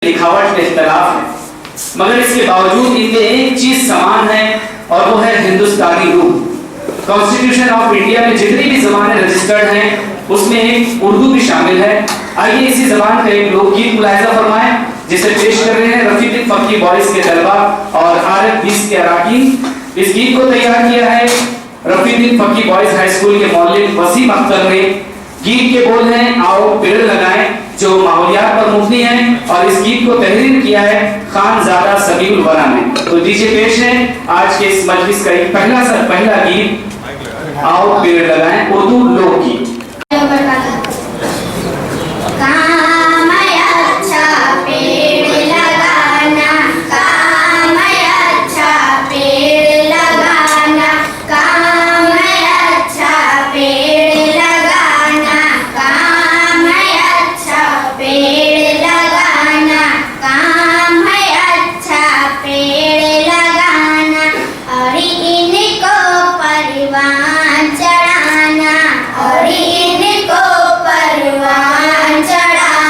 लिखावट में इख्तलाफ है, मगर इसके बावजूद इनमें एक चीज समान है और वो है हिंदुस्तानी रूह। कॉन्स्टिट्यूशन ऑफ इंडिया में जितनी भी जबानें रजिस्टर्ड हैं उसमें एक उर्दू भी शामिल है। आइए इसी जबान का एक लोकगीत मुलाहिजा फरमाएं जिसे पेश कर रहे हैं रफीक फकी बॉयज के तलबा और RF20 के अरकान। इस गीत को तैयार किया है रफीक फकी बॉयज हाई स्कूल के मौलिक वसीम अख्तर ने। गीत के बोल हैं आओ पेड़ लगाएं, जो माहौलियात पर मुबनी है, और इस गीत को तहरीर किया है खानजादा सबीउल वरा ने। तो दीजिए पेश है आज के इस मजलिस का एक पहला गीत आओ पेड़ लगाएं, उर्दू लोकगीत। चढ़ाना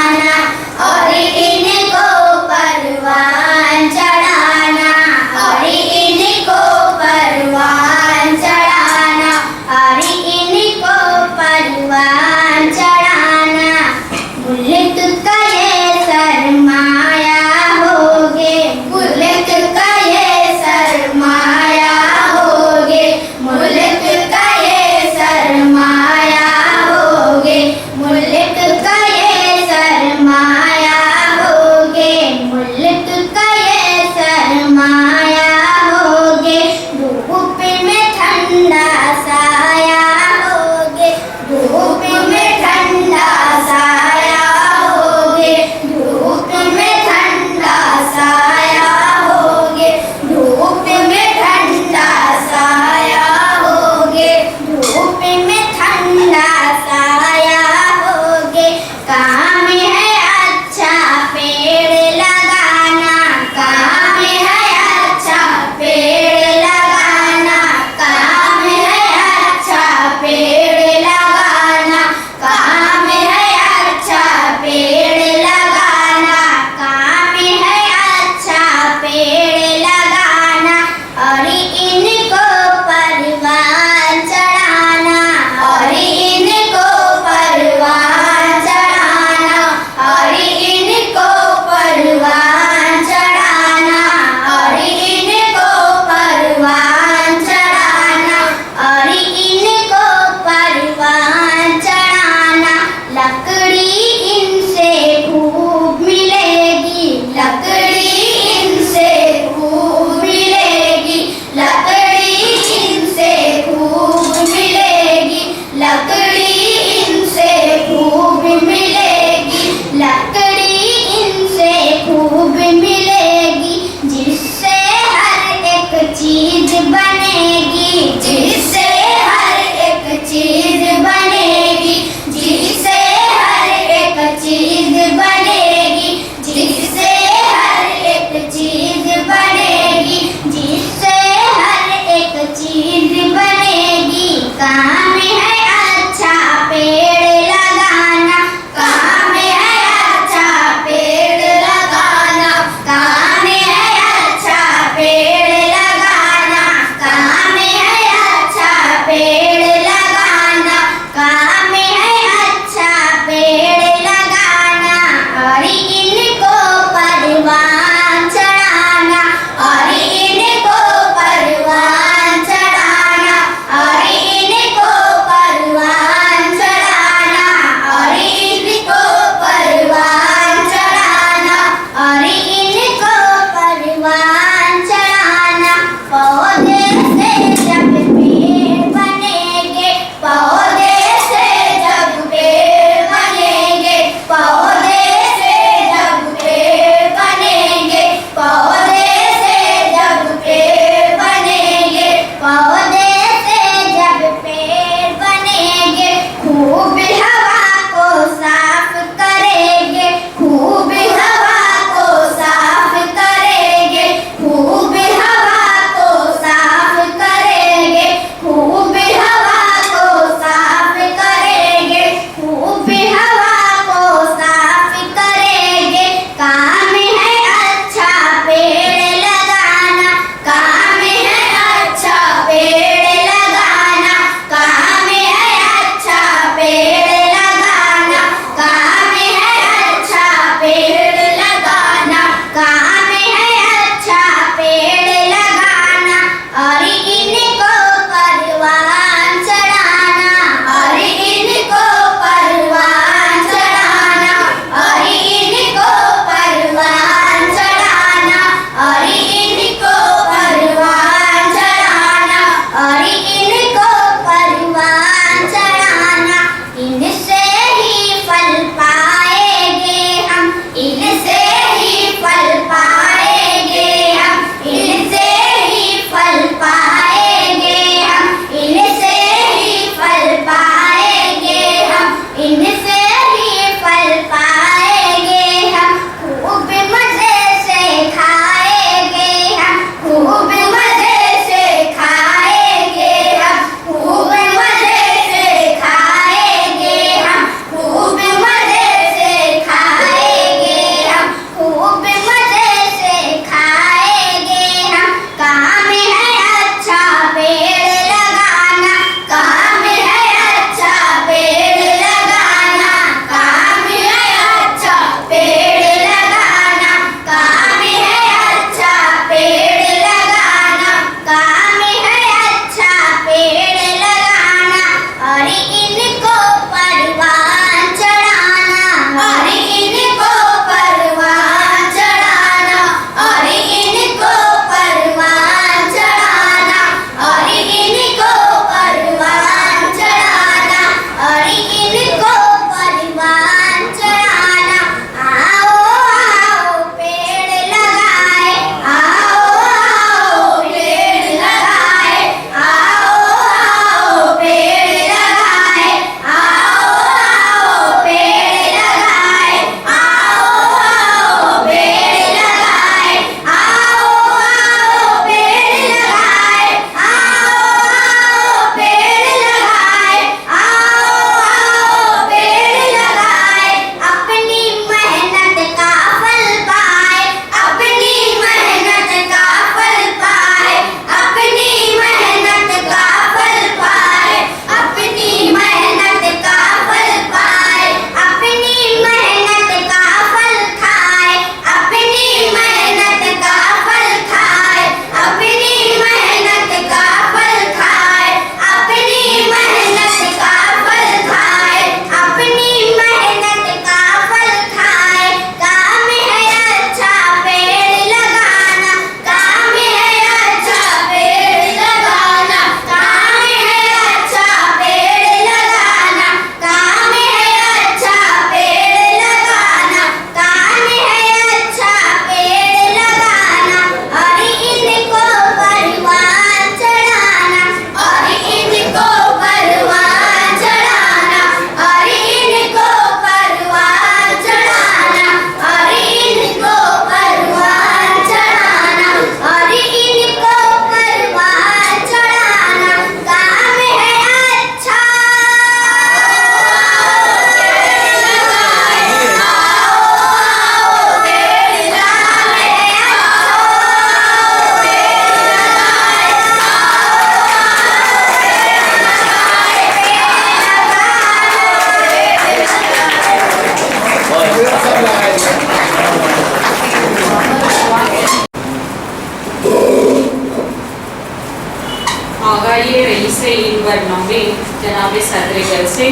से इन नौवे जनाब सदर जलसे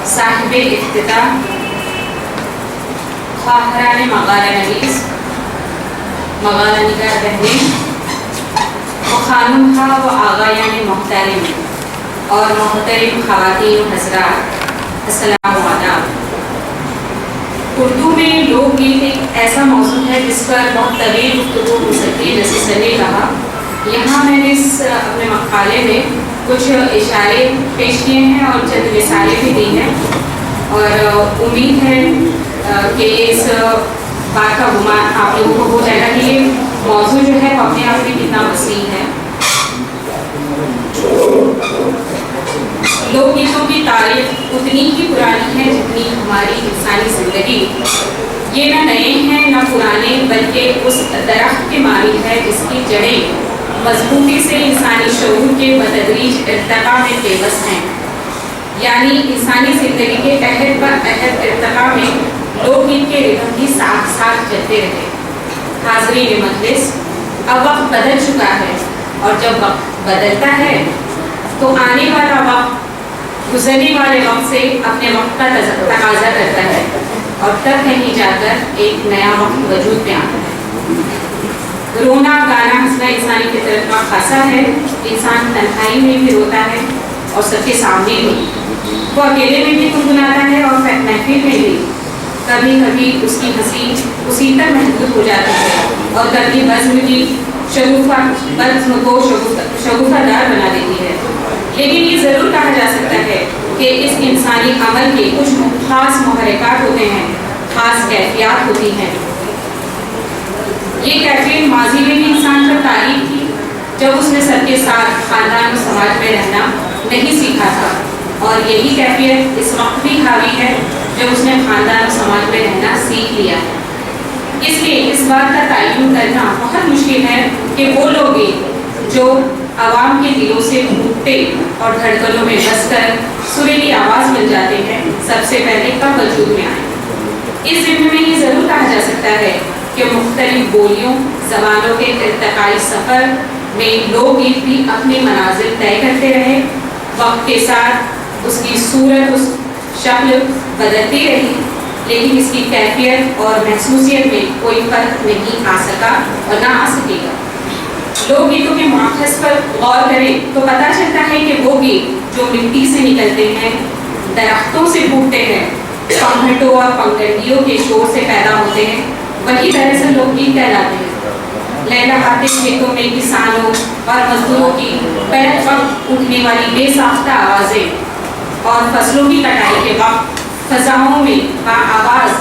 साहिब इफ्तिताह ख्वाहरान मगाला नवीस मगाला निगार बहनें व खानुहा व आगायान मोहतरम और मोहतरम ख़वातीन हज़रात, अस्सलाम वालेकुम। उर्दू में लोकगीत एक ऐसा मौजू है जिस पर बहुत तवील गुफ्तगू हो सकती है। जैसे सर ने कहा, यहाँ मैंने इस अपने मकाले में कुछ इशारे पेश किए हैं और चंद मिसालें भी दी हैं, और उम्मीद है कि इस बात का गुमान आप लोगों को हो जाएगा कि ये मौजू जो है वो अपने आप में कितना वसीह है। लोकगीतों की तारीफ उतनी ही पुरानी है जितनी हमारी इंसानी ज़िंदगी। ये न नए हैं न पुराने, बल्कि उस दरख्त के मालिक है जिसकी जड़ें मजबूती से इंसानी शऊर के बतदरीज इर्तका में बेबस हैं। यानी इंसानी ज़िंदगी के अहद पर अहद इर्तका में लोकगीत के रिदम ही साथ साथ चलते रहे। हाज़रीन मजलिस, अब वक्त बदल चुका है, और जब वक्त बदलता है तो आने वाला वक्त गुजरने वाले वक्त से अपने वक्त का तकाजा करता है, और तब कहीं जाकर एक नया वक्त वजूद में आता है। रोना गाना हंसना इंसानी फितरत का खासा है। इंसान तन्हाई में भी रोता है और सबके सामने भी, वो अकेले में भी गुनगुनाता है और महफिल में भी। कभी कभी उसकी हंसी उसी तक महदूद हो जाती है, और कभी बज़्म की बज़्म को शगुफ़ादार बना देती है। लेकिन ये ज़रूर कहा जा सकता है कि इस इंसानी अमल के कुछ ख़ास मुहर्रिकात होते हैं, ख़ास कैफियत होती हैं। ये कैफियत माजी में भी इंसान पर तारीफ थी, जब उसने सबके साथ ख़ानदान और समाज में रहना नहीं सीखा था, और यही कैफियत इस वक्त भी हावी है जब उसने ख़ानदान और समाज में रहना सीख लिया है। इसलिए इस बात का तयन करना बहुत मुश्किल है कि वो लोग जो आवाम के दिलों से फूटते और धड़कनों में बसकर सुरीली आवाज़ मिल जाते हैं, सबसे पहले कब वजूद में आए। इस ज़िम्मे में ये ज़रूर कहा जा सकता है कि मुख्तलिफ बोलियों ज़बानों के इर्तकाई सफ़र में लोकगीत भी अपनी मनाजिल तय करते रहे। वक्त के साथ उसकी सूरत उस शक्ल बदलती रही, लेकिन इसकी कैफियत और महसूसियत में कोई फ़र्क नहीं आ सका और ना आ सकेगा। लोकगीतों के माखज़ पर गौर करें तो पता चलता है कि वो गीत जो मिट्टी से निकलते हैं, दरख्तों से फूटते हैं, पंखटों और पंखडियों के शोर से पैदा होते हैं, वही दरअसल लोकगीत कहलाते हैं। लहलहाते खेतों में किसानों और मजदूरों की बैठ वक्त उठने वाली बेसाख्ता आवाज़ें और फसलों की कटाई के वक्त फ़ज़ाओं में आवाज़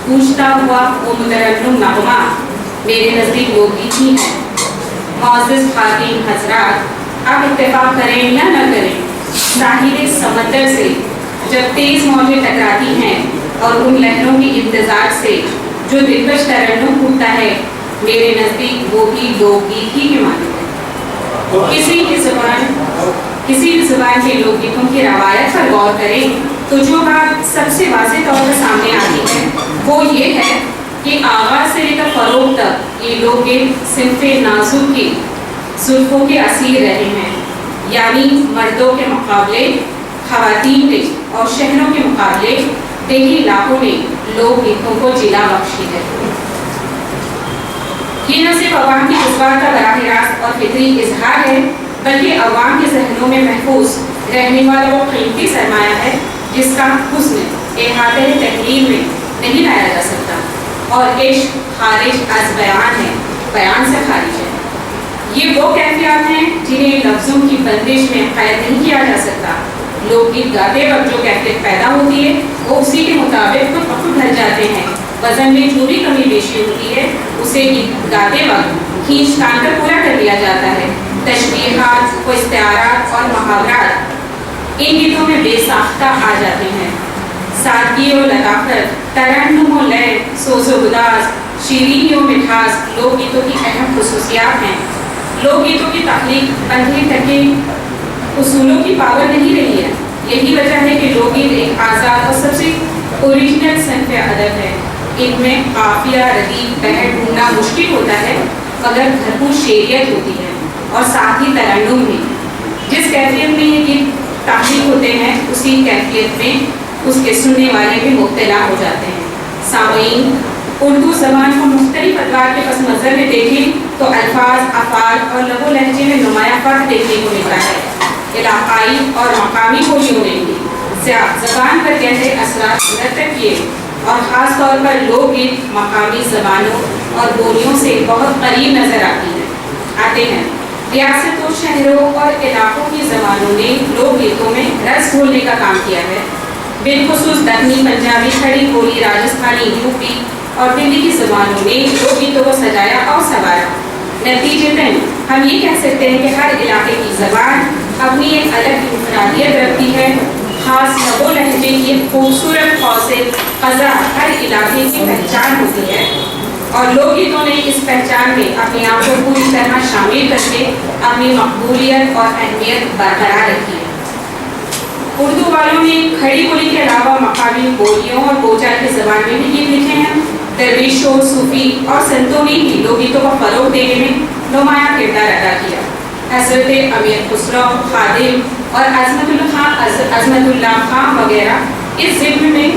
गूंजता हुआ वो मुतरन्नुम नग़मा मेरे नज़दीक लोकगीत ही है। मुअज़्ज़िज़ ख़वातीन हज़रात, आप इत्तेफ़ाक़ करें या न करें, साहिल समंदर से जब तेज़ मौजें टकराती हैं और उन लहरों की इंतज़ार से जो दिलकश तरन्नुम उठता है, मेरे नज़दीक वो भी लोकगीत ही के माने हैं। किसी भी ज़ुबान के लोकगीतों की रवायत पर गौर करें तो जो बात सबसे वाज़ेह तौर पर सामने आती है वो ये है कि आगाज़ से लेकर फ़रोग़ तक ये लोकगीत सिन्फ़े नाज़ुक की ज़ुल्फ़ों के असीर रहे हैं। यानी मर्दों के मुकाबले ख़वातीन ने और शहरों के मुकाबले देही इलाकों ने लोकगीतों को जिला बख्शी है। ये न सिर्फ अवाम की जज्बात का बराह रास्त और फितरी इजहार है, बल्कि अवाम के जहनों में महफूज रहने वाला वो कीमती सरमाया है जिसका हुस्न इहाते तहरीर में नहीं लाया जा सकता, और इश्क खारिज अज़ बयान है, बयान से खारिज है। ये वो कैफियत हैं जिन्हें लफ्ज़ों की बंदिश में कैद नहीं किया जा सकता। लोकगीत गाते वक्त जो कैफियत पैदा होती है वो उसी के मुताबिक खुद बखुद ढल जाते हैं। वज़न में जो भी कमी बेशी होती है उसे गीत गाते वक्त खींच तान कर पूरा कर लिया जाता है। तशबीहात व इस्तिआरात और मुहावरात इन गीतों में बेसाख्ता आ जाते हैं। सादगी और लताफत, तरन्नुम और लय, सोज़ो गुदास, शीरीनी और मिठास लोकगीतों की अहम खुसूसियात हैं। लोकगीतों की तख्लीक अंधे टके उसूलों की पावर नहीं रही है। यही वजह है कि लोकगीत एक आज़ाद और सबसे ओरिजिनल सनफ़ अदब है। इनमें काफिया रदीफ बहर ढूंढना मुश्किल होता है, मगर भरपूर शेरियत होती है और साथ ही तरन्नुम भी। जिस कैफियत में ये गीत तारीफ होते हैं उसी कैफियत में उसके सुनने वाले भी मुब्तला हो जाते हैं। सामीन, उर्दू ज़बान को मुख्तलिफ अदवार के पस मंज़र में देखें तो अल्फाज, अफ़आल और लहो लहजे में नुमाया फ़र्क देखने को मिलता है। इलाक़ाई और मकामी बोलियों ने भी ज़बान पर गहरे असरात मुरतब किए और ख़ास तौर पर लोकगीत मकामी ज़बानों और बोलियों से बहुत करीब नज़र आते हैं। रियासतों, शहरों और इलाकों की ज़बानों ने लोकगीतों में रस घोलने का काम किया है। बिलखुसूस दक्कनी, पंजाबी, खड़ी बोली, राजस्थानी, यूपी और दिल्ली की ज़बानों ने लोकगीतों को सजाया और संवारा। नतीजतन हम ये कह सकते हैं कि हर इलाके की ज़बान अपनी एक अलग इंफरादियत रखती है। ख़ास लबो लहजे की खूबसूरत फौसेल क़ज़ा हर इलाके की पहचान होती है और लोकगीतों ने इस पहचान में अपने आप को पूरी तरह शामिल करके अपनी मकबूलियत और अहमियत बरकरार रखी है। उर्दू वालों ने खड़ी बोली के अलावा मकामी बोलियों और बोलचाल की ज़बान में भी गीत लिखे हैं। दरवेशों, सूफ़ी और संतों ने भी लोकगीतों को फ़रोग़ देने में नुमायाँ किरदार अदा किया। हज़रत अमीर खुसरो, खादिम और अज़मतुल्लाह खां वगैरह इस ज़िम्न में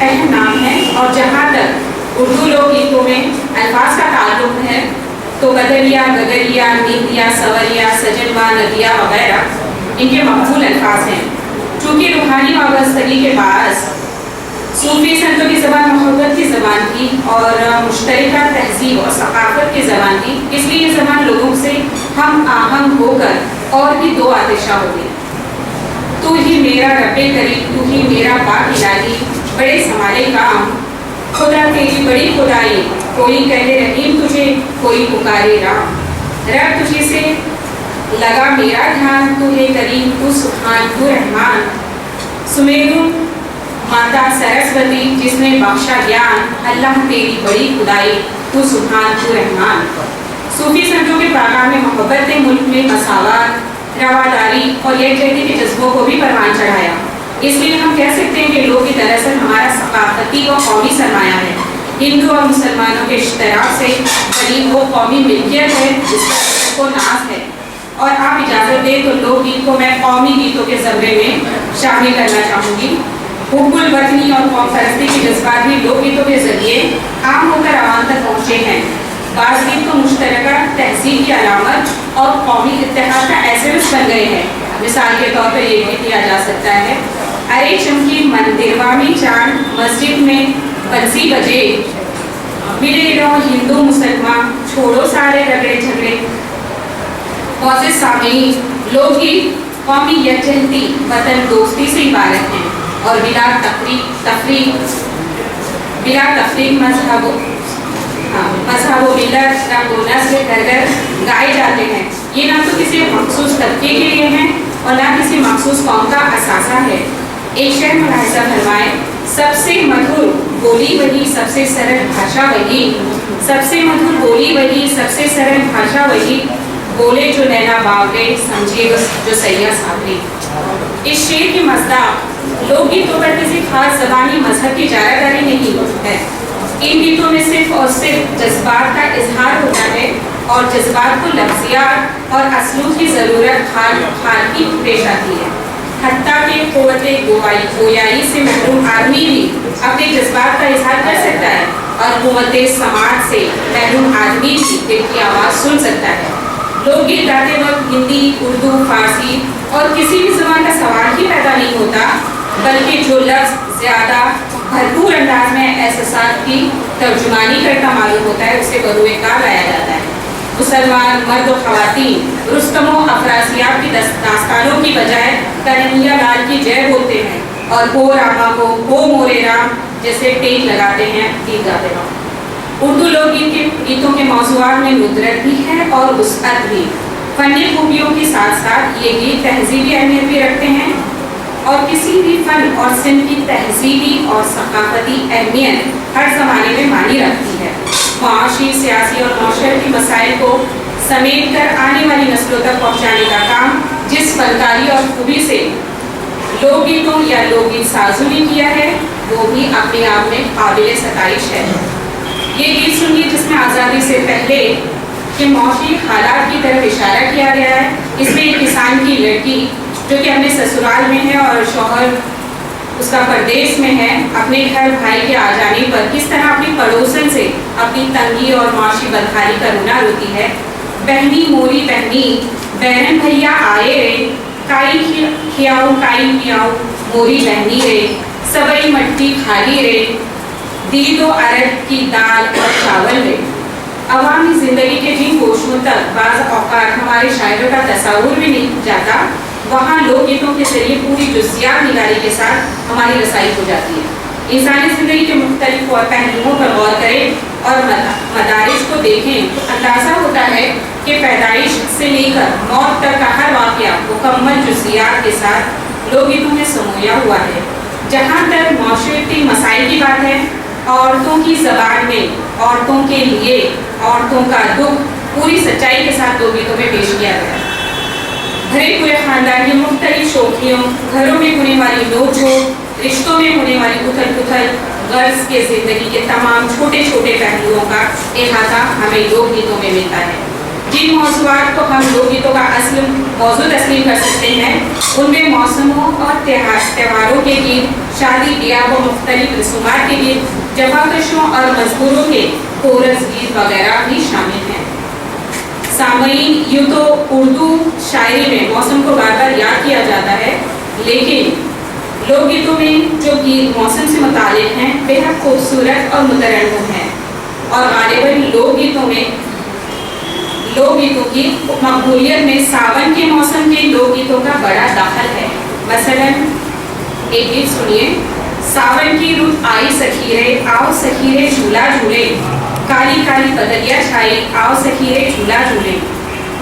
अहम नाम हैं। और जहाँ तक उर्दू लोकगीतों में अल्फाज का ताल्लुक़ है तो बदरिया, गगरिया, नींदिया, सवरिया, सजनवा, नदिया वगैरह इनके मकबूल अल्फाज हैं। चूँकि रूहानी वाबस्तगी के पास सूफी संतों की ज़बान मोहब्बत की ज़बान थी और मुश्तरका तहज़ीब और सक़ाफ़त की ज़बान थी, इसलिए ये ज़बान लोगों से हम आहंग होकर और भी दो आतिशा हो गई। तू ही मेरा रब्बे करीम, तू ही मेरा पाक इलाही, बड़े संभाले काम, खुदा तेरी बड़ी खुदाई, कोई कहे रहीम तुझे, कोई पुकारे राम। रब तुझे से लगा मेरा ध्यान, तू है करीम, तू सुभान, तू रहमान। सुमेरु माता सरस्वती जिसने बख्शा ज्ञान, अल्लाह तेरी बड़ी खुदाई, तू सुभान, तू रहमान। सूफी संतों के पैगाम में मोहब्बत ने मुल्क में मसावत, रवादारी और यकजहती के जज्बों को भी परवान चढ़ाया। इसलिए हम कह सकते हैं कि लोकगीत दरअसल हमारा सकाफती और कौमी सरमाया है। हिंदू और मुसलमानों के इश्तराक से बनी वो कौमी मिल्कियत है जिसको नाज है। और आप इजाज़त दें तो लोकगीत को मैं कौमी गीतों के ज़मरे में शामिल करना चाहूँगी। हुब्बुल वतनी और कौम परस्ती के जज्बात भी लोकगीतों के ज़रिए आम होकर आवाम तक पहुँचे हैं। बाज़ गीत तो मुश्तरका तहज़ीब की अलामत और कौमी इत्तेहाद का एसेंस बन गए हैं। मिसाल के तौर पर ये भी दिया जा सकता है, अरे चमकी मंदिरवा में चांद, मस्जिद में बंसी बजे, मिले रहो हिंदू मुसलमान, छोड़ो सारे रगड़े झगड़े। मौज़िज़ सामीन, लोकगीत कौमी यकजहती, वतन दोस्ती से इबारत हैं और बिला तफरीक मज़हब व मिल्लत, रंग व नस्ल कर गाए जाते हैं। ये ना तो किसी मखसूस तबके के लिए हैं और ना किसी मखसूस कौम का असासा है। एक शेर मुलाहिज़ा फरमाएं, सबसे मधुर बोली वही, सबसे सरल भाषा वही, सबसे मधुर बोली वही, सबसे सरल भाषा वही, बोले जो नैना बावरे, समझे जो सैया सावरे। इस शेर की मज़दाक़ लोकगीतों पर किसी खास ज़बानी मजहब की जारादारी नहीं है। इन गीतों में सिर्फ और सिर्फ जज्बात का इजहार होता है और जज्बात को लफ्ज़ियात और असलूब की ज़रूरत हाल की पेश आती है। हत्ता के क़ुव्वते गोयाई से महरूम आदमी भी अपने जज्बात का इजहार कर सकता है और क़ुव्वते समाज से महरूम आदमी भी दिल की आवाज़ सुन सकता है। लोकगीत गाते वक्त हिंदी, उर्दू, फारसी और किसी भी ज़बान का सवाल ही पैदा नहीं होता, बल्कि जो लफ्ज़ ज़्यादा भरपूर अंदाज में एहसास की तर्जुमानी करता मालूम होता है उसे बरूए कार लाया जाता है। मुसलमान मर्द और ख़वातीन रुस्तम व अफरासियाब की दास्तानों की बजाय कन्हैया लाल की जय बोलते हैं और हो रामा हो मोरे राम जैसे टेक लगाते हैं गीत गाते वक्त। उर्दू लोकगीत के गीतों के मौज़ूआत में नुदरत भी है और वुसअत भी। फ़नी खूबियों के साथ साथ ये गीत तहज़ीबी अहमियत भी रखते हैं और किसी भी फ़न और सिन की तहज़ीबी और सकाफ़ती अहमियत हर ज़माने में मानी रखती है। माशी, सियासी और माशरती मसाइल को समेट कर आने वाली नस्लों तक पहुँचाने का काम जिस फनकारी और खूबी से लोकगीतों या लोकगीत साजों ने किया है वो भी अपने आप में काबिल सताइश है। ये गीत सुनिए जिसमें आज़ादी से पहले के मौशी हालात की तरफ इशारा किया गया है اس میں ایک کسان کی لڑکی جو کہ اپنے سسرال میں ہے اور شوہر اس کا پردیس میں ہے، اپنے گھر بھائی کے آ جانے پر کس طرح اپنی پڑوسن سے اپنی تنگی اور معاشی بدکاری کا رونا روتی ہے۔ بہنی موری بہنی بہن بھیا آئے رے، کائی کھیاؤ کائی پیاؤ موری بہنی رے، سبئی مٹی کھالی رے، دی دو ارد کی دال اور چاول رے۔ عوامی زندگی کے جن گوشوں تک بعض اوقات ہمارے شاعروں کا تصور بھی نہیں جاتا، وہاں لوک گیتوں کے ذریعے پوری جزیات نگاری کے ساتھ ہماری رسائی ہو جاتی ہے۔ انسانی زندگی کے مختلف پہلوؤں پر غور کریں اور مدارج کو دیکھیں تو اندازہ ہوتا ہے کہ پیدائش سے لے کر موت تک کا ہر واقعہ مکمل جزیات کے ساتھ لوک گیتوں میں سمویا ہوا ہے۔ جہاں تک معاشرتی مسائل کی بات ہے، عورتوں کی زبان میں عورتوں کے لیے عورتوں کا دکھ پوری سچائی کے ساتھ لوک گیتوں میں پیش کیا گیا ہے۔ بھرے پورے خاندان کی مختلف شوخیوں، گھروں میں ہونے والی نوک جھوک، رشتوں میں ہونے والی اتھل پتھل، غرض کے زندگی کے تمام چھوٹے چھوٹے پہلوؤں کا احاطہ ہمیں لوک گیتوں میں ملتا ہے۔ جن موضوعات کو ہم لوک گیتوں کا اصل موضوع تسلیم کر سکتے ہیں ان میں موسموں اور تہواروں کے گیت، شادی بیاہ و مختلف رسومات کے گیت، جفاکشوں اور مزدوروں کے کورس گیت وغیرہ بھی شامل ہیں۔ سامعین، یوں تو اردو شاعری میں موسم کو بار بار یاد کیا جاتا ہے، لیکن لوک گیتوں میں جو گیت موسم سے متعلق ہیں بےحد خوبصورت اور مترنم ہیں، اور غالباً لوک گیتوں کی مقبولیت میں ساون کے موسم کے لوک گیتوں کا بڑا دخل ہے۔ مثلاً ایک گیت سنیے۔ ساون کی رت آئی سکھیرے، آؤ سکھیرے جھولا جھولے، کالی کالی بدلیا چھائی، آؤ سکھیرے جھولا جھولے،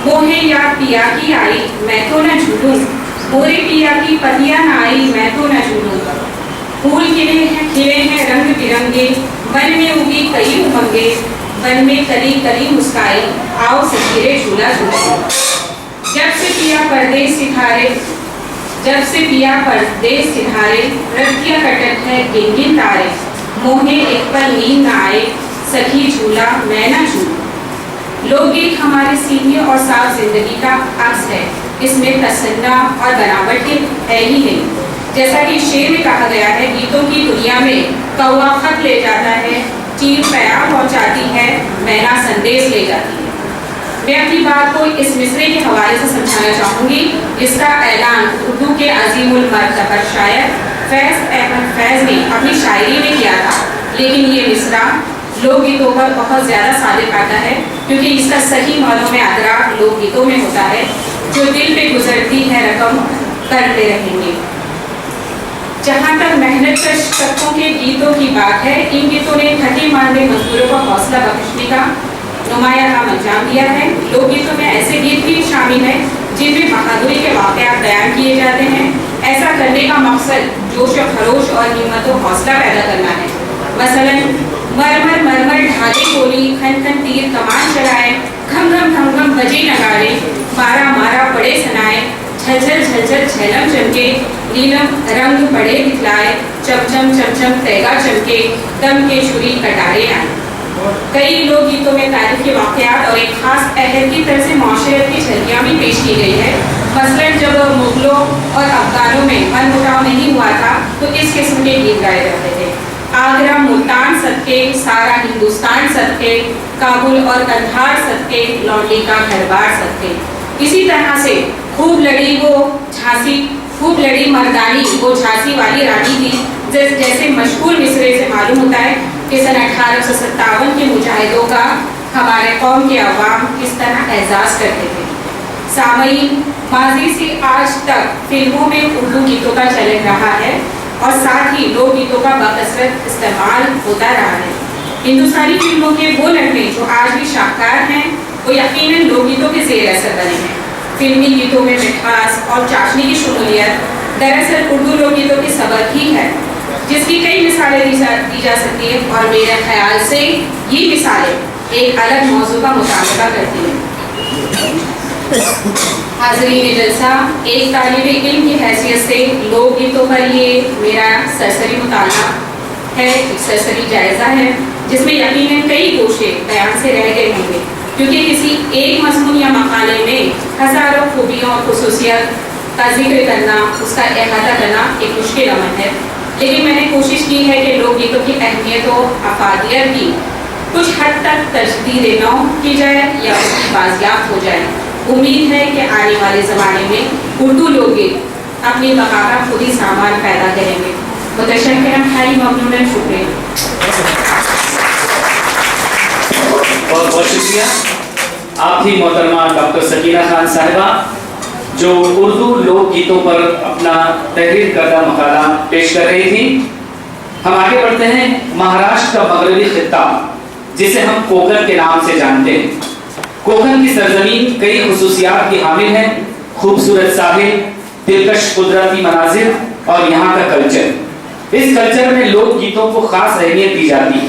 موہے یاد پیا کی آئی میں تو نہ جھولوں، مورے پیا کی پتیا نہ آئی میں تو نہ جھولوں، پھول کھلے ہیں رنگ برنگے، من میں اگی کئی امنگے، من میں کلی کلی مسکائی، آؤ سکھیرے جھولا جھولے۔ جب سے پیا پردیس سدھارے، رتیا کٹک ہے گن گن تارے، موہے ایک پل نیند نہ آئے، سکھی جھولا میں نہ جھولوں۔ لوک گیت ہمارے سیدھی اور صاف زندگی کا عکس ہے، اس میں تصنع اور بناوٹ ہے ہی نہیں۔ جیسا کہ شعر میں کہا گیا ہے، گیتوں کی دنیا میں کوا خط لے جاتا ہے، چیر پیغام پہنچاتی ہے، مینا سندیش لے جاتی ہے۔ میں اپنی بات کو اس مصرے کے حوالے سے سمجھانا چاہوں گی، جس کا اعلان اردو کے عظیم المرتبہ شاعر فیض احمد فیض نے اپنی شاعری میں کیا تھا، لیکن یہ مصرع لوک گیتوں پر بہت زیادہ صادق آتا ہے، کیونکہ اس کا صحیح معنوں میں ادراک لوک گیتوں میں ہوتا ہے، جو دل پہ گزرتی ہے رقم کرتے رہیں گے۔ جہاں تک محنت کش شخصوں کے گیتوں کی بات ہے، ان گیتوں نے تھکے ماندے مزدوروں کو حوصلہ بخشنے کا نمایاں کام انجام دیا ہے۔ لوک گیتوں میں ایسے گیت بھی شامل ہیں جن میں بہادری کے واقعات بیان کیے جاتے ہیں۔ ایسا کرنے کا مقصد جوش و خروش اور ہمت و حوصلہ پیدا کرنا ہے۔ مثلاً مرمر مرمر ڈھالے گولی، کھن کھن تیر کمان چلائے، گھم گھم گھم گھم بجے نگارے، مارا مارا پڑے سنائے، جھل جھل جھل جھل جھلم چمکے، نیلم رنگ پڑے دکھلائے، چم چم چم تیگا چمکے، دم کے چھری کٹارے آئے۔ کئی لوک گیتوں میں تاریخ کے واقعات اور ایک خاص عہد کی طرح سے معاشرت کی جھلکیاں بھی پیش کی گئی ہے۔ مثلاً جب مغلوں اور افغانوں میں من مٹاؤ نہیں ہوا تھا تو اس قسم کے گیت گائے جاتے تھے۔ آگرہ ملتان صدقے، سارا ہندوستان صدقے، کابل اور قندھار صدقے، لونڈی کا گھر بار صدقے۔ اسی طرح سے خوب لڑی مردانی وہ جھانسی والی رانی تھی، جیسے مشہور مصرے سے معلوم ہوتا ہے کہ سن 1857 کے مجاہدوں کا ہمارے قوم کے عوام کس طرح اعزاز کرتے تھے۔ سامعین، ماضی سے آج تک فلموں میں اردو گیتوں کا چلن رہا ہے اور ساتھ ہی لوک گیتوں کا بکثرت استعمال ہوتا رہا ہے۔ ہندوستانی فلموں کے وہ لمحے جو آج بھی شاہکار ہیں، وہ یقیناً لوک گیتوں کے زیر اثر بنے ہیں۔ فلمی گیتوں میں مٹھاس اور چاشنی کی شمولیت دراصل اردو لوک گیتوں کی سبق ہی ہے، جس کی کئی مثالیں دی جا سکتی ہیں، اور میرے خیال سے یہ مثالیں ایک الگ موضوع کا مطالبہ کرتی ہیں۔ حاضرین جلسہ، ایک طالب علم کی حیثیت سے لوک گیتوں پر یہ میرا سرسری مطالعہ ہے، ایک سرسری جائزہ ہے، جس میں یقیناً کئی گوشے بیان سے رہ گئے ہوں گے، क्योंकि किसी एक मजमून या मकाले में हज़ारों खूबियों और खसूसियत का जिक्र करना, उसका अहाता करना एक मुश्किल अमल है। लेकिन मैंने कोशिश की है कि लोकगीतों की अहमियत और अफादियत की कुछ हद तक तजदीद नौ की जाए या उसकी बाजियाब हो जाए। उम्मीद है कि आने वाले ज़माने में उर्दू लोकगीत अपनी बका का खुद ही सामान पैदा करेंगे। मुतशक्किरन खाली ममनूनन शुक्रिया। बहुत बहुत शुक्रिया। आप ही मोहतरमा डॉक्टर सकीना खान साहिबा जो उर्दू लोक गीतों पर अपना तहरीर करदा मकाला पेश कर रही थी। हम आगे बढ़ते हैं। महाराष्ट्र का मगरबी खित्ता जिसे हम कोकण के नाम से जानते हैं, कोकण की सरजमीन कई खुसूसियात की हामिल है। खूबसूरत साहिल, दिलकश कुदरती मनाजिर और यहाँ का कल्चर। इस कल्चर में लोक गीतों को खास अहमियत दी जाती है।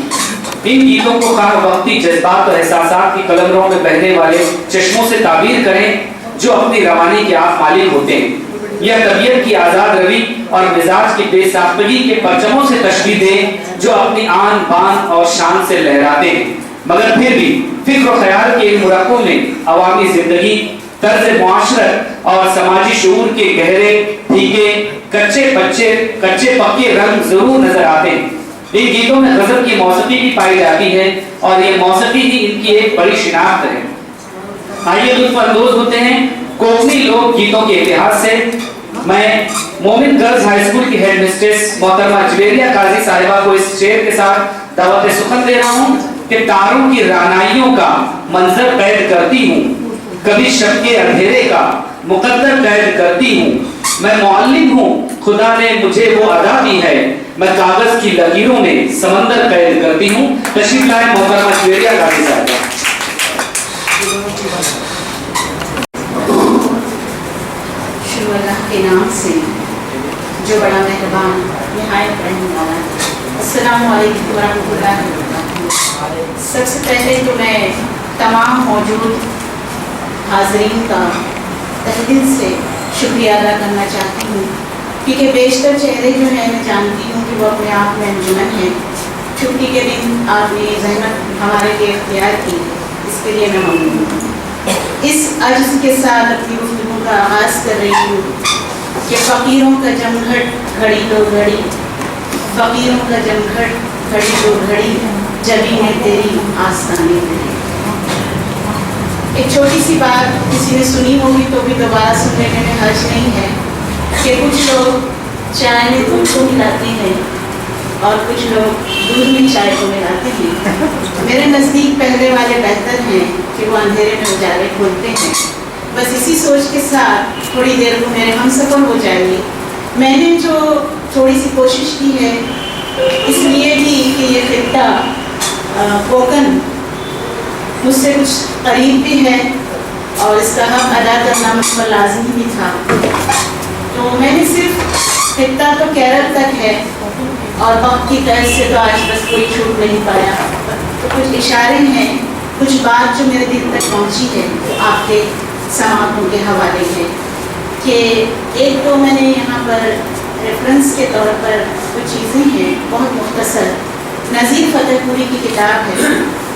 इन गीतों को खास वक्ती जज्बात और एहसासात की कलमरों में बहने वाले चश्मों से ताबीर करें जो अपनी रवानी के आप मालिक होते हैं। यह तबीयत की आज़ाद रवी और मिजाज की बेसाख्तगी के परचमों से तशबीह दें जो अपनी आन बान और शान से लहराते हैं, मगर फिर भी फिक्र और ख्याल के इन मुरक्कों में अवामी जिंदगी, तर्ज मुआशरत और समाजी शऊर के गहरे फीके कच्चे पक्के रंग जरूर नजर आते हैं। इन गीतों में गजल की मौसीकी भी पाई जाती है और ये मौसीकी ही इनकी एक बड़ी शिनाख्त है। आइए लुत्फ अंदोज होते हैं कोकणी लोक गीतों के इतिहास से। मैं मोमिन गर्ल्स हाई स्कूल की हेड मिस्ट्रेस मोहतरमा जवेरिया काजी साहिबा को इस शेर के साथ दावत सुखन दे रहा हूँ कि तारों की रानाइयों का मंजर कैद करती हूँ, कभी शब के अंधेरे का मुकद्दर कैद करती हूँ। मैं मुअल्लिम हूँ, खुदा ने मुझे वो अदा दी है, मैं कागज की लकीरों में समंदर कैद करती हूँ। तशरीफ लाए मोहतरमा जवेरिया काजी साहिबा। शुरू अल्लाह के नाम से जो बड़ा मेहरबान निहायत रहने वाला है। अस्सलामु अलैकुम वरहमतुल्लाहि वबरकातुहू। सबसे पहले तो मैं तमाम मौजूद हाज़रीन का तहे दिल से शुक्रिया अदा करना चाहती हूँ क्योंकि बेशतर चेहरे जो हैं मैं जानती हूँ कि वो अपने आप में अंजुमन हैं। छुट्टी के दिन आपने जहमत हमारे लिए इख्तियार की, इसके लिए मैं ममनून हूँ। इस अर्ज के साथ अपनी गुफ्तगू का आगाज़ कर रही हूँ कि फ़कीरों का जमघट घड़ी दो घड़ी, फ़कीरों का जमघट घड़ी दो घड़ी, जबी ने तेरी आस्ताने तेरी। एक छोटी सी बात किसी ने सुनी होगी तो भी दोबारा सुनने में हर्ज नहीं है कि कुछ लोग चाय में दूध को मिलाते हैं और कुछ लोग दूध में चाय को मिलाते हैं। मेरे नज़दीक पहले वाले बेहतर हैं कि वो अंधेरे में उजाले खोलते हैं। बस इसी सोच के साथ थोड़ी देर को मेरे हमसफ़र हो जाएंगे। मैंने जो थोड़ी सी कोशिश की है इसलिए भी कि ये खित्ता कोकण मुझसे कुछ करीब भी है और इसका हक अदा करना मुझ पर लाजिम भी था। तो मैंने सिर्फ खित्ता तो केरल तक है और वक्त की तर्ज से तो आज बस कोई छूट नहीं पाया। तो कुछ इशारे हैं, कुछ बात जो मेरे दिल तक पहुंची है वो आपके समातों के हवाले है कि एक तो मैंने यहाँ पर रेफरेंस के तौर पर कुछ चीज़ें हैं बहुत मुख्तसर। नज़ीर फ़तेहपुरी की किताब है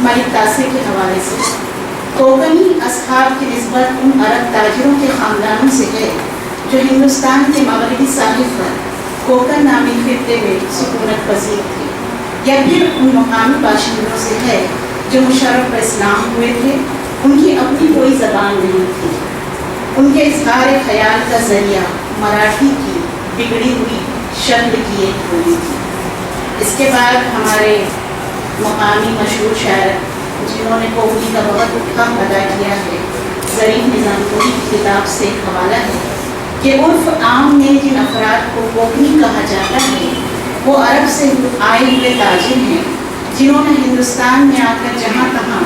मलिक तासिर के हवाले से। कोकणी असहाब की निस्बत उन अरब ताजिरों के ख़ानदानों से है जो हिंदुस्तान के मगरबी साहिल पर कोकण नामी खित्ते में सुकूनत पसीर थे, या फिर उन मकामी बाशिंदों से है जो मुशर्रफ पर इस्लाम हुए थे। उनकी अपनी कोई ज़बान नहीं थी। उनके इजहार ख्याल का ज़रिया मराठी की बिगड़ी हुई शक्ल की एक बोली थी। इसके बाद हमारे मकामी मशहूर शायर जिन्होंने कोकणी का बहुत उत्तम अदा किया है, ज़रीफ निज़ामपुरी की किताब से एक हवाला है कि उर्फ़ आम में जिन अफराद को कोकणी कहा जाता है वो अरब से आए हुए ताजिर हैं जिन्होंने हिंदुस्तान में आकर जहाँ तहाँ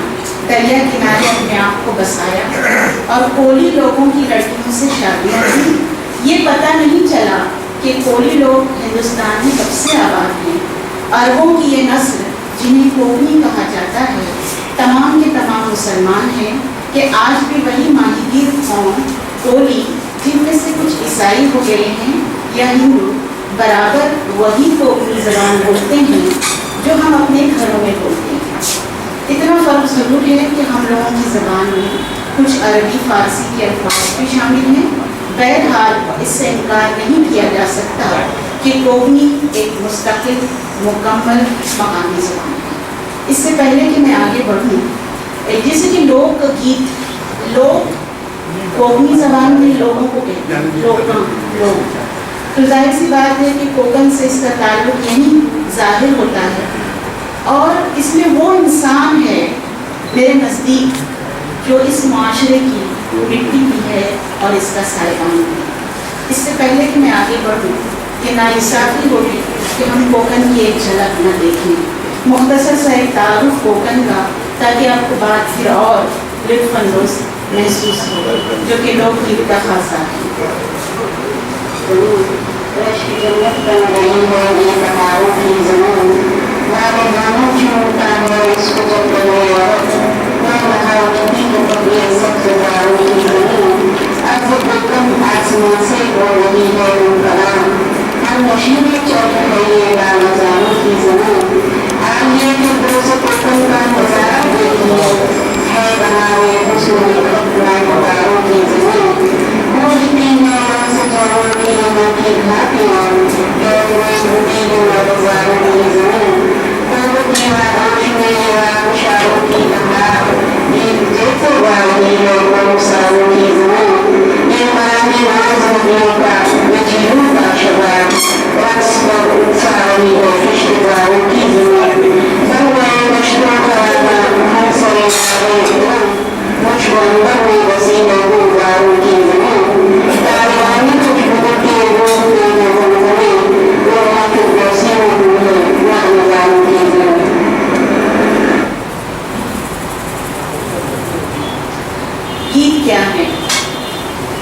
दरिया किनारे अपने आप को बसाया और कोली लोगों की लड़कियों से शादियाँ की। ये पता नहीं चला कि कोली लोग हिंदुस्तान में कब से आबाद हैं। अरबों की ये नस्ल जिन्हें कोकणी कहा जाता है तमाम के तमाम मुसलमान हैं कि आज भी वही माहीगीर कौम कोली जिनमें से कुछ ईसाई हो गए हैं या हिंदू बराबर वही कोकणी ज़बान बोलते हैं जो हम अपने घरों में बोलते हैं। اتنا فرق ضرور ہے کہ ہم لوگوں کی زبان میں کچھ عربی فارسی کے الفاظ بھی شامل ہیں. بہرحال اس سے انکار نہیں کیا جا سکتا کہ کوکنی ایک مستقل مکمل مقامی زبان ہے. اس سے پہلے کہ میں آگے بڑھوں، جیسے کہ لوک گیت، لوگ کوکنی زبان میں لوگوں کو کہتے ہیں، لوگ، تو ظاہر سی بات ہے کہ کوکن سے اس کا تعلق یہی ظاہر ہوتا ہے. اور اس میں وہ انسان ہے میرے نزدیک جو اس معاشرے کی مٹی بھی ہے اور اس کا سائبان بھی. اس سے پہلے کہ میں آگے بڑھوں کہ ناانصافی ہوگی کہ ہم کوکن کی ایک جھلک نہ دیکھیں. مختصر سا ایک تعارف کوکن کا، تاکہ آپ کو بات پھر اور لطف اندوز محسوس ہو، جو کہ لوگ گیت کا خاصا ہے.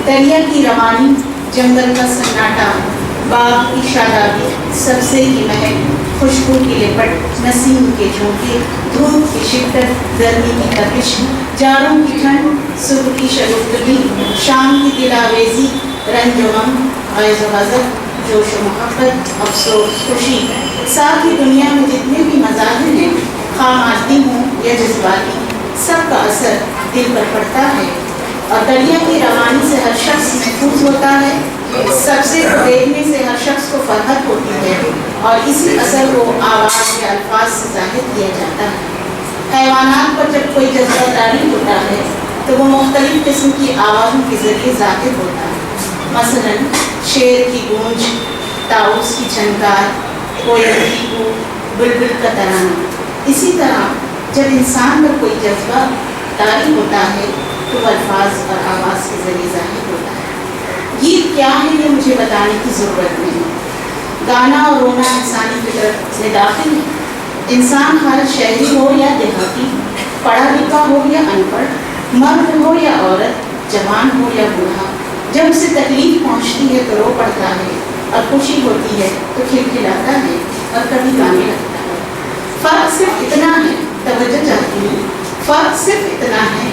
دریا کی روانی، جنگل کا سناٹا، باغ کی شادابی، سبزے کی مہک، خوشبو کی لپٹ، نسیم کے جھونکے، دھوپ کی شدت، گرمی کی تپش، جاڑوں کی ٹھنڈ، صبح کی شگفتگی، شام کی دلاویزی، رنج و غم، غیظ و غضب، جوش و محبت، افسوس، خوشی، ساتھ ہی دنیا میں جتنے بھی مظاہر ہیں، خواہ مادی ہوں یا جذباتی، سب کا اثر دل پر پڑتا ہے. اور دریا کی روانی سے ہر شخص محفوظ ہوتا ہے. سبزے کو دیکھنے سے ہر شخص کو فرحت ہوتی ہے اور اسی اثر کو آواز کے الفاظ سے ظاہر کیا جاتا ہے. حیوانات پر جب کوئی جذبہ طاری ہوتا ہے تو وہ مختلف قسم کی آوازوں کے ذریعے ظاہر ہوتا ہے. مثلا شیر کی گونج، طاؤس کی جھنکار، کوئل کی کو، بلبل کا ترانہ. اسی طرح جب انسان پر کوئی جذبہ طاری ہوتا ہے تو الفاظ اور آواز کے ذریعے ظاہر ہوتا ہے. گیت کیا ہے یہ مجھے بتانے کی ضرورت نہیں. گانا اور رونا انسانی فطرت سے داخل ہے. انسان ہر شہری ہو یا دیہاتی، پڑھا لکھا ہو یا ان پڑھ، مرد ہو یا عورت، جوان ہو یا بوڑھا، جب اسے تکلیف پہنچتی ہے تو رو پڑتا ہے اور خوشی ہوتی ہے تو کھلکھلاتا ہے اور کبھی گانے لگتا ہے. فرق صرف اتنا ہے، توجہ چاہتی ہوں، فرق صرف اتنا ہے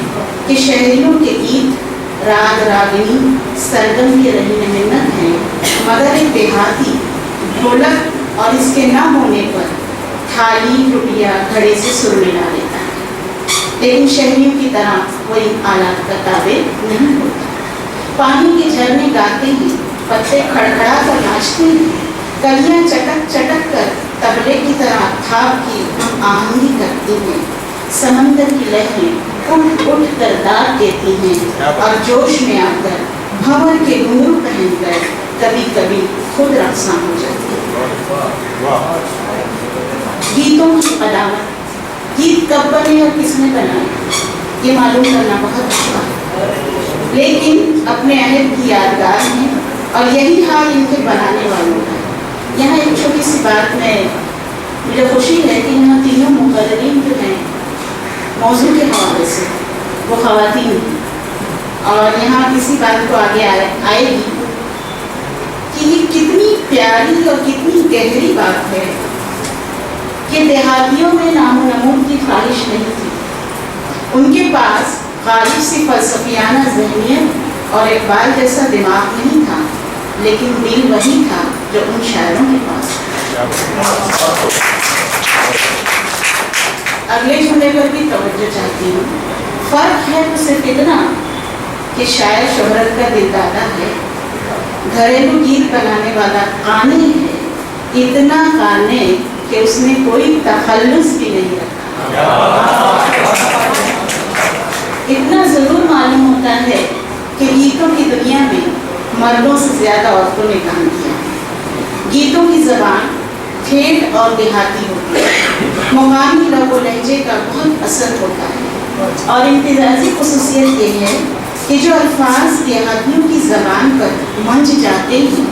کہ شہریوں کے گیت راگ راگنی سرگم کی رہی منت ہیں، مگر ایک دیہاتی ڈھولک اور اس کے نہ ہونے پر تھالی ٹوٹیا گھڑے سے سر ملا لیتا ہے. لیکن شہریوں کی طرح وہ ان آلات کا تابع نہیں ہوتا. پانی کے جھرنے گاتے ہیں، پتے کھڑکھڑا کر ناچتے ہیں، کلیاں چٹک چٹک کر تبلے کی طرح تھاپ کی ہم آہنگی کرتی ہیں. سمندر کی لہریں اٹھ اٹھ کر داد دیتی ہیں اور جوش میں آ کر بھنور کے گھنگرو پہن کر کبھی کبھی خود رقصاں ہو جاتی ہیں. گیتوں کی قدامت، گیت کب بنے اور کس نے بنائے یہ معلوم کرنا بہت دشوار ہے، لیکن اپنے عہد کی یادگار ہیں اور یہی حال ان کے بنانے والوں کا. یہاں ایک چھوٹی سی بات میں مجھے خوشی ہے کہ یہاں تینوں مقررین جو ہیں موضوع کے حوالے سے وہ خواتین ہیں، اور یہاں کسی بات کو آگے آئے گی کہ یہ کتنی پیاری اور کتنی گہری بات ہے کہ دیہاتیوں میں نام و نمود کی خواہش نہیں تھی. ان کے پاس غالب سی فلسفیانہ ذہنیت اور اقبال جیسا دماغ نہیں تھا، لیکن دل وہی تھا جو ان شاعروں کے پاس. अगले जुमले पर भी तवज्जो चाहती हूँ। फर्क है तो सिर्फ इतना कि शायर शोहरत का दिलदादा है, घरेलू गीत बनाने वाला कानी है, इतना काने कि उसने कोई तखल्लुस भी नहीं रखा। इतना जरूर मालूम होता है कि गीतों की दुनिया में मर्दों से ज्यादा औरतों ने काम किया। गीतों की ज़बान ठेठ और देहाती होती है, मुकामी लहज़ो लहजे का बहुत असर होता है और इम्तियाजी खुसूसियत ये है कि जो अल्फाज देहातियों की ज़बान पर मंच जाते हैं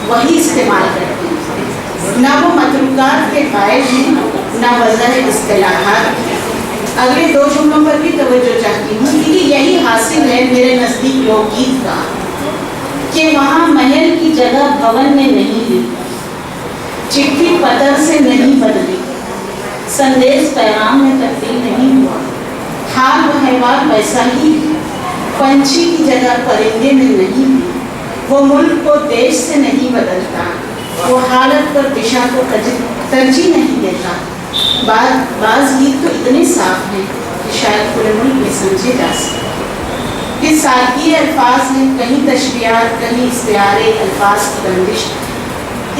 वही इस्तेमाल करते हैं, ना वो मतरूकात के कायल हैं ना वज़ह इस्तिलाहात। अगले दो जुमलों पर भी तवज्जो चाहती हूँ क्योंकि यही हासिल है मेरे नज़दीक लोकगीत का कि वहाँ महल की जगह भवन में नहीं ली, चिट्ठी पत्र से नहीं बदली, संदेश पैगाम में तब्दील नहीं हुआ, हाल व हैवाल वैसा ही है, पंछी की जगह परिंदे में नहीं है, वो मुल्क को देश से नहीं बदलता, वो हालत पर दिशा को तरजीह नहीं देता। बाज़ गीत तो इतने साफ हैं कि शायद पूरे मुल्क में समझे जा सकते। ये सादगी अल्फाज हैं, कहीं तशबीहात, कहीं इस्तिआरे अल्फाज की बंदिश,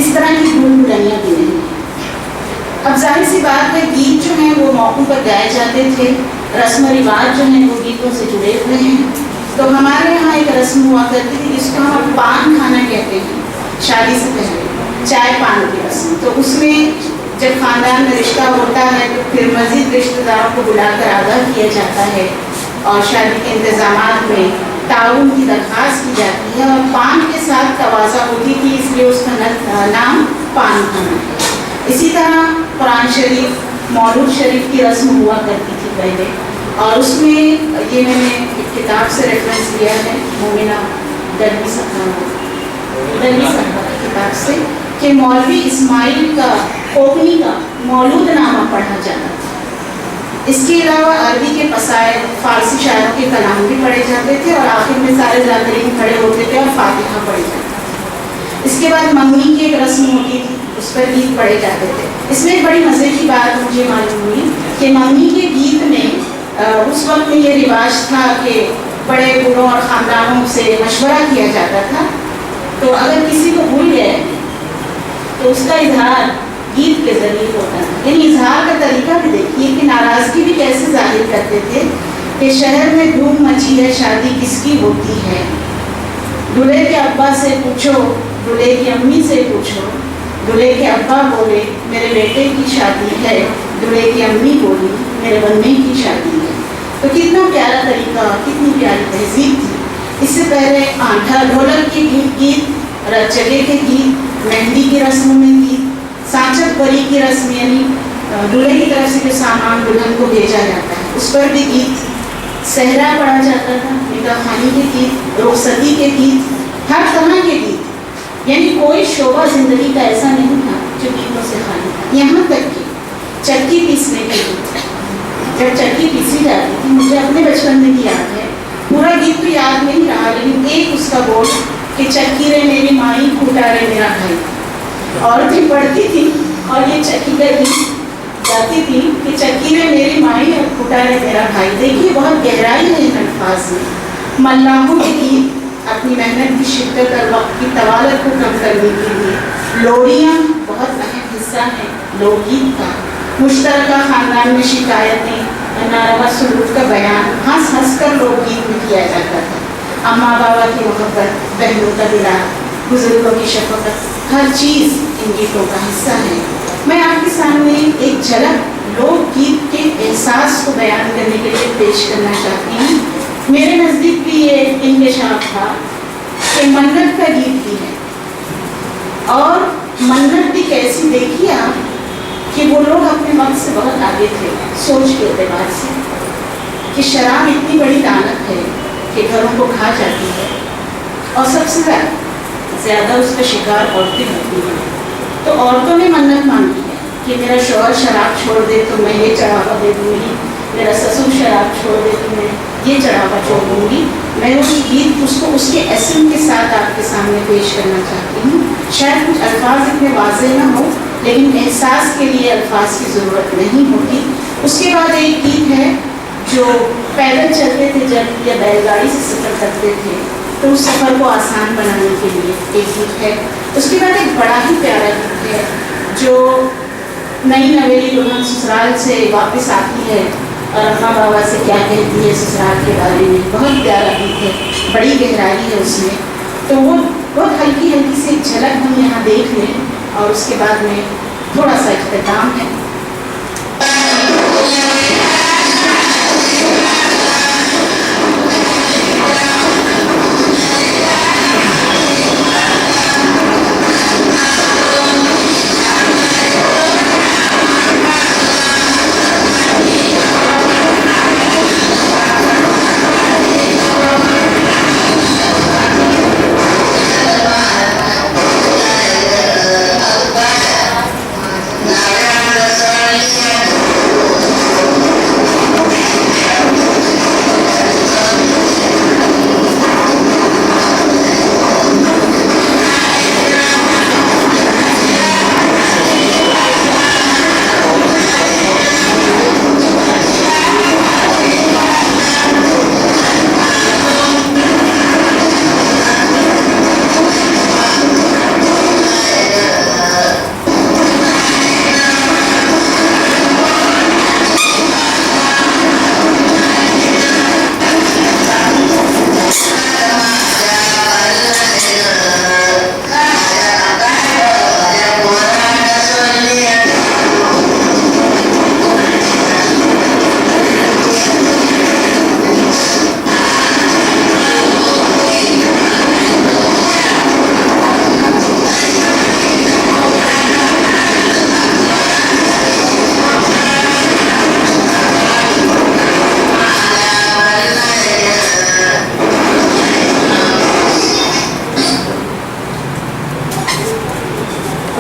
इस तरह की भूल भुलैयाँ भी नहीं। अब जाहिर सी बात है गीत जो हैं वो मौक़ों पर गाए जाते थे, रस्म व रिवाज जो हैं वो गीतों से जुड़े हुए हैं। तो हमारे यहाँ एक रस्म हुआ करती थी जिसको हम पान खाना कहते हैं, शादी से पहले चाय पान की रस्म। तो उसमें जब ख़ानदान में रिश्ता होता है तो फिर मज़ीद रिश्तेदारों को बुलाकर आगाह किया जाता है और शादी के इंतज़ामात में ताउन की दरख्वास्त की जाती है और पान के साथ तवाज़ा होती थी, इसलिए उसका नाम पान खाना है। इसी तरह कुरान शरीफ, मौलूद शरीफ की रस्म हुआ करती थी पहले और उसमें ये मैंने एक किताब से रेफरेंस लिया है, मोमिना दरवी साहब की किताब से, कि मौलवी इस्माइल का कोकनी का मौलूद नामा पढ़ा जाता था। इसके अलावा अरबी के कसायद, फ़ारसी शायरों के कलाम भी पढ़े जाते थे और आखिर में सारे ज़ाकिरीन खड़े होते थे और फातिहा पढ़ी जाती थी। इसके बाद मंगनी की एक रस्म होती थी, उस पर गीत पढ़े जाते थे। इसमें एक बड़ी मज़े की बात मुझे मालूम हुई कि मंगनी के गीत में उस वक्त में ये रिवाज था कि बड़े बूढ़ों और ख़ानदानों से मशवरा किया जाता था, तो अगर किसी को भूल गए तो उसका इजहार गीत के ज़रिए होता था। यानी इजहार का तरीका भी देखिए कि नाराज़गी भी कैसे जाहिर करते थे कि शहर में धूम मची है, शादी किसकी होती है, दूल्हे के अब्बा से पूछो, दूल्हे की अम्मी से पूछो। दूल्हे के अब्बा बोले मेरे बेटे की शादी है, दूल्हे की अम्मी बोली मेरे बन्ने की शादी है। तो कितना प्यारा तरीका, कितनी प्यारी तहजीब थी। इससे पहले आंठा ढोलक के गीत, रचगे के गीत, मेहंदी की रस्म में गीत, सांचत बरी की रस्म यानी दूल्हे की तरफ से जो सामान दुल्हन को भेजा जाता है उस पर भी गीत, सहरा पढ़ा जाता था, निकाह खानी के गीत, रुखसती के गीत, हर तरह के गीत। यानी कोई शोभा जिंदगी का ऐसा नहीं था जो गीतों से खाली था। यहाँ तक कि चक्की पीसने के गीत, जब चक्की पीसी जाती थी, मुझे अपने बचपन में भी याद है, पूरा गीत तो याद नहीं रहा लेकिन एक उसका बोल कि चक्की रे मेरी माई, कूटा रे मेरा भाई, औरतें पढ़ती थी और ये चक्की का गीत गाती थी कि चक्की रे मेरी माई और कूटा रे मेरा भाई। देखिए बहुत गहराई है इन अल्फाज में। मल्लाहों के गीत अपनी मेहनत की शिद्दत और वक्त की तवालत को कम करने के लिए। लोरियाँ बहुत अहम हिस्सा है लोकगीत का। मुश्तरका ख़ानदान में शिकायतें, नारवा सलूक का बयान हंस हंस कर लोकगीत में किया जाता था। अम्मा बाबा की मोहब्बत, बहनों का दिला, बुजुर्गों की शफकत, हर चीज़ इन गीतों का हिस्सा है। मैं आपके सामने एक झलक लोकगीत के एहसास को बयान करने के लिए पेश करना चाहती हूँ। मेरे नज़दीक भी ये इंकशाफ था कि मन्नत का गीत भी है और मन्नत भी कैसी, देखिए आप कि वो लोग अपने वक्त से बहुत आगे थे सोच के एतबार से कि शराब इतनी बड़ी दानत है कि घरों को खा जाती है और सबसे ज़्यादा उसका शिकार औरतें होती हैं। तो औरतों ने मन्नत मांगी है कि मेरा शौहर शराब छोड़ दे तो मैं ये चढ़ावा दे दूँगी, मेरा ससुर शराब छोड़ दे तो मैं ये चढ़ावा छोड़ दूँगी। मैं उस गीत उसको उसके एसेंस के साथ आपके सामने पेश करना चाहती हूँ। शायद कुछ अल्फाज इतने वाज़ेह ना हो लेकिन एहसास के लिए अल्फाज की ज़रूरत नहीं होती। اس کے بعد ایک گیت ہے جو پیدل چلتے تھے جب یا بیل گاڑی سے سفر کرتے تھے تو اس سفر کو آسان بنانے کے لیے ایک گیت ہے. اس کے بعد ایک بڑا ہی پیارا گیت ہے جو نئی نویلی دلہن سسرال سے واپس آتی ہے اور اماں بابا سے کیا کہتی ہے سسرال کے بارے میں. بہت پیارا گیت ہے, بڑی گہرائی ہے اس میں. تو وہ بہت ہلکی ہلکی سی جھلک ہم یہاں دیکھ لیں اور اس کے بعد میں تھوڑا سا اختتام ہے.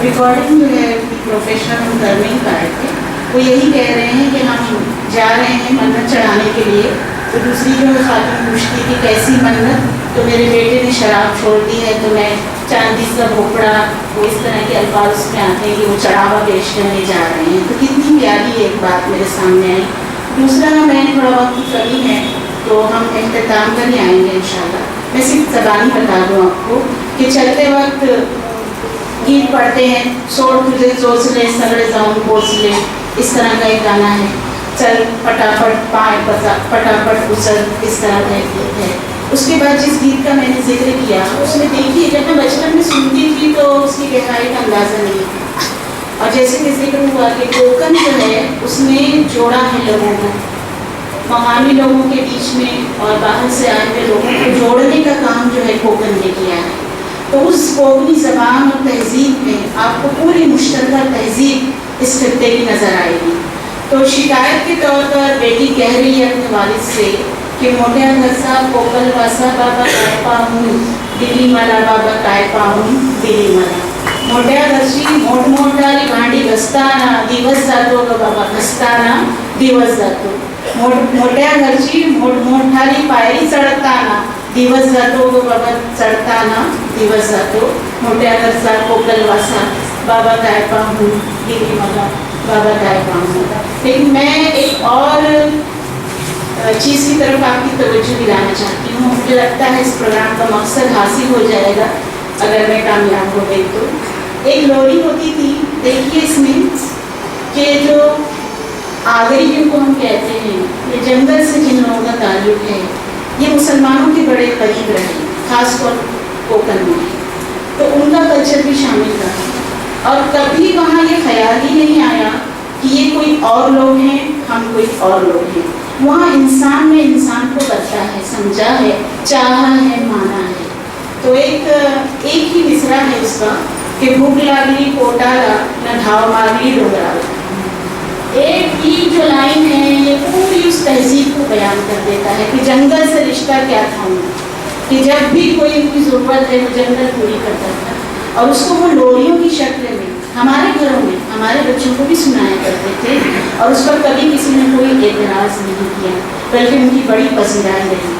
ریکارڈنگ جو ہے پروفیشنل ہم گھر میں ہی کر رہے تھے. وہ یہی کہہ رہے ہیں کہ ہم جا رہے ہیں منت چڑھانے کے لیے. تو دوسری جو خاتون پوچھتی کہ کیسی منت, تو میرے بیٹے نے شراب چھوڑ دی ہے تو میں چاندی کا بھوپڑا, وہ اس طرح کے الفاظ اس میں آتے ہیں کہ وہ چڑھاوا پیش کرنے جا رہے ہیں. تو کتنی پیاری ایک بات میرے سامنے آئی. دوسرا میں تھوڑا وقت کی کمی ہے تو ہم اختتام کر ہی آئیں گے انشاءاللہ. میں صرف زبانی بتا دوں آپ کو کہ چلتے وقت گیت پڑھتے ہیں, سوڑ تجھے سوچلے سگڑے جاؤں پوچھلے, اس طرح کا ایک گانا ہے. چل پٹافٹ پائے پٹافٹ اچل, اس طرح کا ایک گیت ہے. اس کے بعد جس گیت کا میں نے ذکر کیا اس میں دیکھیے جب میں بچپن میں سنتی تھی تو اس کی گہرائی کا اندازہ نہیں تھا. اور جیسے کہ ذکر ہوا کہ کوکن جو ہے اس میں جوڑا ہے لوگوں کو, مقامی لوگوں کے بیچ میں اور باہر سے آئے ہوئے لوگوں کو جوڑنے کا کام جو ہے کوکن نے کیا ہے. تو اس کوکنی زبان اور تہذیب میں آپ کو پوری مشترکہ تہذیب اس خطے کی نظر آئے گی. تو شکایت کے طور پر بیٹی کہہ رہی ہے اپنے والد سے کہ موٹیا گھرسا کوکل واسا بابا کائپا ہوں دلی ملا, بابا کائپا ہوں دلی ملا. موٹیا گھرسی موٹ موٹاری بھانڈی گھسताना दिवस जातो ग बाबा घसताना दिवस जातो. मोठ्या घरची मोठमोठाली पायरी चढताना दिवस जातो ग बाबा चढताना दिवस जातो. मोठ्या घरचा कोकलवासा बाबा काय पाहू दिली मला, बाबा काय पाहू. लेकिन मैं एक और चीज़ की तरफ आपकी तवज्जो दिलाना चाहती हूँ. मुझे लगता है इस प्रोग्राम का मकसद हासिल हो जाएगा अगर मैं कामयाब हो गई तो. एक लोरी होती थी, देखिए इसमें कि जो आगरी को हम कहते हैं, ये जंगल से जिन लोगों का ताल्लुक है ये मुसलमानों के बड़े करीब रहे, खासतौर कोकन में. तो उनका कल्चर भी शामिल रहा और कभी वहाँ ये ख्याल ही नहीं आया कि ये कोई और लोग हैं, हम कोई और लोग हैं. वहाँ इंसान ने इंसान को बदला है, समझा है, चाहा है, माना है. तो एक ही मिसरा है उसका कि भूख लागली पोटाला न धाव मारली डोंगराला. एक ही जो लाइन है ये पूरी उस तहजीब को बयान कर देता है कि जंगल से रिश्ता क्या था उनका, कि जब भी कोई उनकी ज़रूरत है वो जंगल पूरी करता था. और उसको वो लोरियों की शक्ल में हमारे घरों में हमारे बच्चों को भी सुनाया करते थे और उस पर कभी किसी ने कोई एतराज़ नहीं किया, बल्कि उनकी बड़ी पसंदाई रही.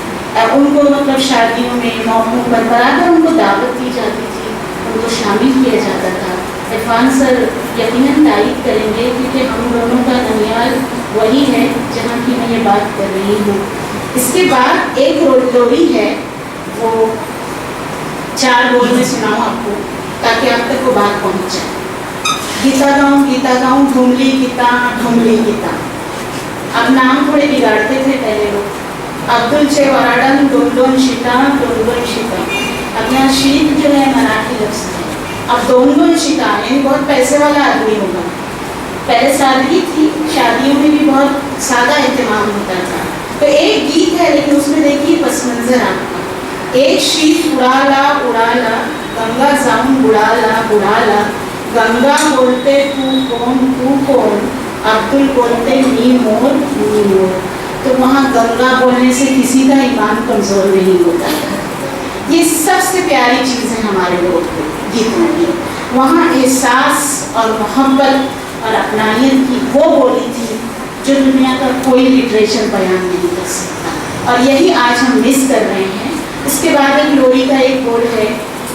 उनको मतलब शादियों में मौक़ों पर बराबर उनको दावत दी जाती थी, उनको शामिल किया जाता था. इरफान सर यकीनन तारीफ करेंगे क्योंकि हम दोनों का ननियाल वही है जहाँ की मैं ये बात कर रही हूँ। इसके बाद एक लोरी है, वो 4 बोल में सुनाऊँ आपको ताकि आप तक वो बात पहुँच जाए। गीता गाऊँ ढूंढली गीता। अब नाम थोड़े बिगाड़ते थे पहले लोग, अब्दुल चे वराडन दोन शीता। अब यहाँ शीत जो है मराठी लफ्ज़ है, अब दोन शीता यानी बहुत पैसे वाला आदमी होगा। पहले सादगी थी, शादियों में भी बहुत सादा एहतमाम होता था। तो एक गीत है लेकिन उसमें देखिए पस मंज़र आपका, एक शीत उड़ाला गंगा जाऊं बुड़ाला गंगा बोलते तू कौन अब्दुल बोलते नी मोर। तो वहाँ गंगा बोलने से किसी का ईमान कमज़ोर नहीं होता है। ये सबसे प्यारी चीज़ है हमारे लोग को गीतों की। वहाँ एहसास और मोहब्बत और अपनानियत की वो बोली थी जो दुनिया का कोई लिटरेचर बयान नहीं कर सकता, और यही आज हम मिस कर रहे हैं। इसके बाद एक लोरी का एक बोल है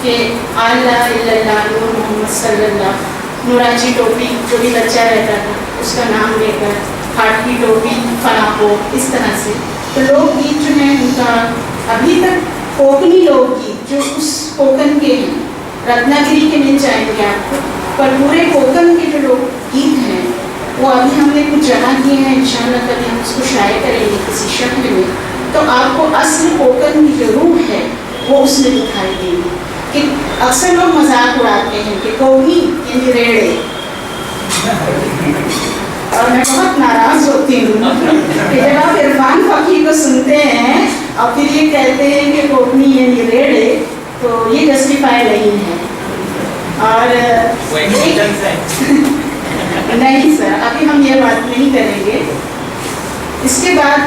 कि अल्लाह इल्लल्लाह नूर मोहम्मद सल्लल्लाह, नूराची टोपी जो भी बच्चा रहता था उसका नाम लेकर, हाथ की टोपी फलाको, इस तरह से। तो लोकगीत जो है उनका अभी तक कोकनी लोकगीत जो उस कोकन के हैं, रत्नागिरी के मिल जाएंगे आपको, पर पूरे कोकन के जो लोकगीत हैं वो अभी हमने कुछ जमा किए हैं। इंशाअल्लाह कभी हम उसको शाये करेंगे किसी शक्ल में, तो आपको असली कोकन की जो रूह है वो उसमें दिखाई देगी। कि अक्सर लोग मजाक उड़ाते हैं कि कोकनी यानी रेड़े, और मैं बहुत नाराज़ होती हूँ कि जब आप इरफान फ़कीर को सुनते हैं और फिर ये कहते हैं कि कोकनी यानी रेड़े, तो ये जस्टिफाई नहीं है। और नहीं सर, अभी हम ये बात नहीं करेंगे। इसके बाद